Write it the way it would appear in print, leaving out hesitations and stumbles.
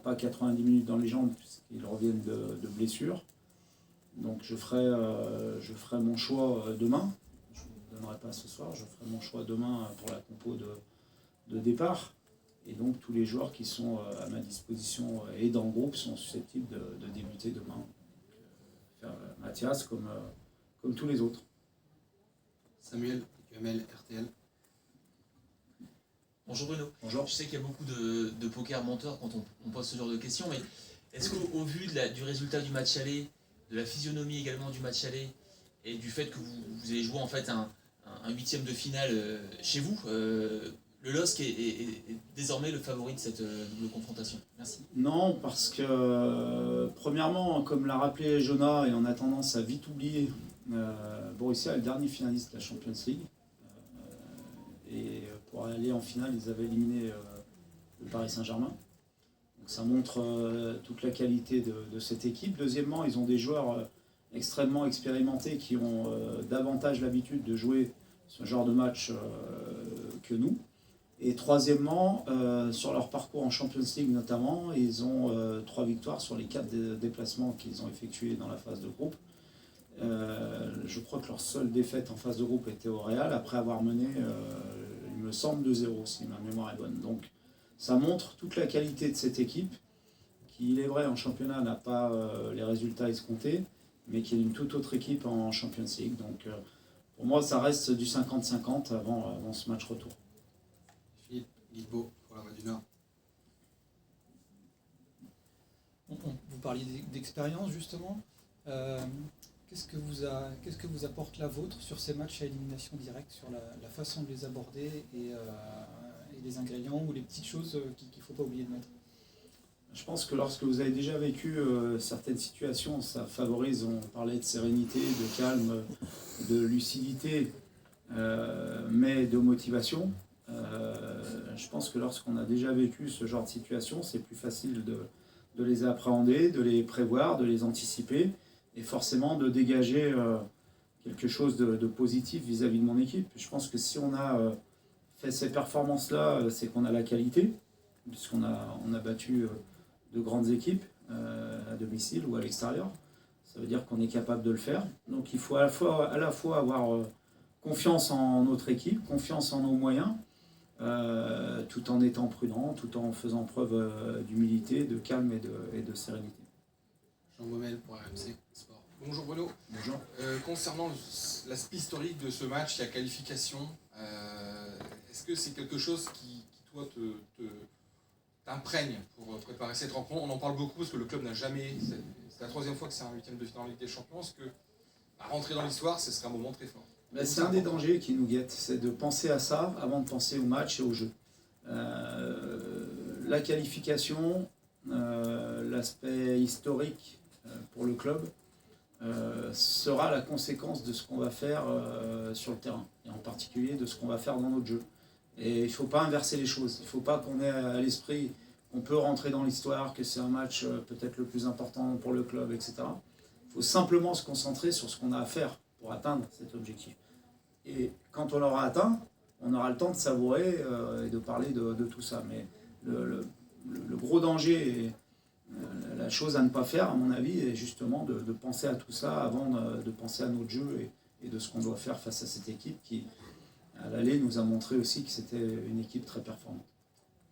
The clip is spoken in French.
pas 90 minutes dans les jambes puisqu'ils reviennent de blessures. Donc je ferai mon choix demain. Je ne vous donnerai pas ce soir, je ferai mon choix demain pour la compo de départ. Et donc tous les joueurs qui sont à ma disposition et dans le groupe sont susceptibles de débuter demain. Mathias comme tous les autres. Samuel, UML, RTL. Bonjour Bruno. Bonjour. Je sais qu'il y a beaucoup de poker menteurs quand on pose ce genre de questions, mais est-ce qu'au vu du résultat du match aller, de la physionomie également du match aller, et du fait que vous avez joué en fait un huitième de finale chez vous, le LOSC est désormais le favori de cette double confrontation? Merci. Non, parce que premièrement, comme l'a rappelé Jonah, et on a tendance à vite oublier, Borussia est le dernier finaliste de la Champions League. Et pour aller en finale, ils avaient éliminé le Paris Saint-Germain. Donc ça montre toute la qualité de cette équipe. Deuxièmement, ils ont des joueurs extrêmement expérimentés qui ont davantage l'habitude de jouer ce genre de match que nous. Et troisièmement, sur leur parcours en Champions League notamment, ils ont 3 victoires sur les 4 déplacements qu'ils ont effectués dans la phase de groupe. Je crois que leur seule défaite en phase de groupe était au Real, après avoir mené, il me semble, 2-0, si ma mémoire est bonne. Donc ça montre toute la qualité de cette équipe, qui, il est vrai, en championnat n'a pas les résultats escomptés, mais qui est une toute autre équipe en Champions League. Donc pour moi, ça reste du 50-50 avant ce match retour. Philippe Guilbeault pour la Voix du Nord. Vous parliez d'expérience justement. Qu'est-ce que vous apporte la vôtre sur ces matchs à élimination directe, sur la façon de les aborder et les ingrédients ou les petites choses qu'il ne faut pas oublier de mettre? Je pense que lorsque vous avez déjà vécu certaines situations, ça favorise, on parlait de sérénité, de calme, de lucidité, mais de motivation. Je pense que lorsqu'on a déjà vécu ce genre de situation, c'est plus facile de les appréhender, de les prévoir, de les anticiper, et forcément de dégager quelque chose de positif vis-à-vis de mon équipe. Je pense que si on a fait ces performances-là, c'est qu'on a la qualité, puisqu'on a battu de grandes équipes à domicile ou à l'extérieur. Ça veut dire qu'on est capable de le faire. Donc il faut à la fois avoir confiance en notre équipe, confiance en nos moyens, tout en étant prudent, tout en faisant preuve d'humilité, de calme et de sérénité. Jean Baumel pour RMC Sport. Bonjour Bruno. Bonjour. Concernant l'aspect historique de ce match, la qualification, est-ce que c'est quelque chose qui toi, t'imprègne pour préparer cette rencontre? On en parle beaucoup parce que le club n'a jamais... C'est la 3e fois que c'est un 8e de finale en Ligue des Champions. Est-ce que rentrer dans l'histoire, ce serait un moment très fort? C'est un des dangers qui nous guette, c'est de penser à ça avant de penser au match et au jeu. La qualification, l'aspect historique pour le club sera la conséquence de ce qu'on va faire sur le terrain, et en particulier de ce qu'on va faire dans notre jeu. Et il ne faut pas inverser les choses, il ne faut pas qu'on ait à l'esprit qu'on peut rentrer dans l'histoire, que c'est un match peut-être le plus important pour le club, etc. Il faut simplement se concentrer sur ce qu'on a à faire pour atteindre cet objectif. Et quand on l'aura atteint, on aura le temps de savourer et de parler de tout ça. Mais le gros danger et la chose à ne pas faire, à mon avis, est justement de penser à tout ça avant de penser à notre jeu et de ce qu'on doit faire face à cette équipe qui, à l'aller, nous a montré aussi que c'était une équipe très performante.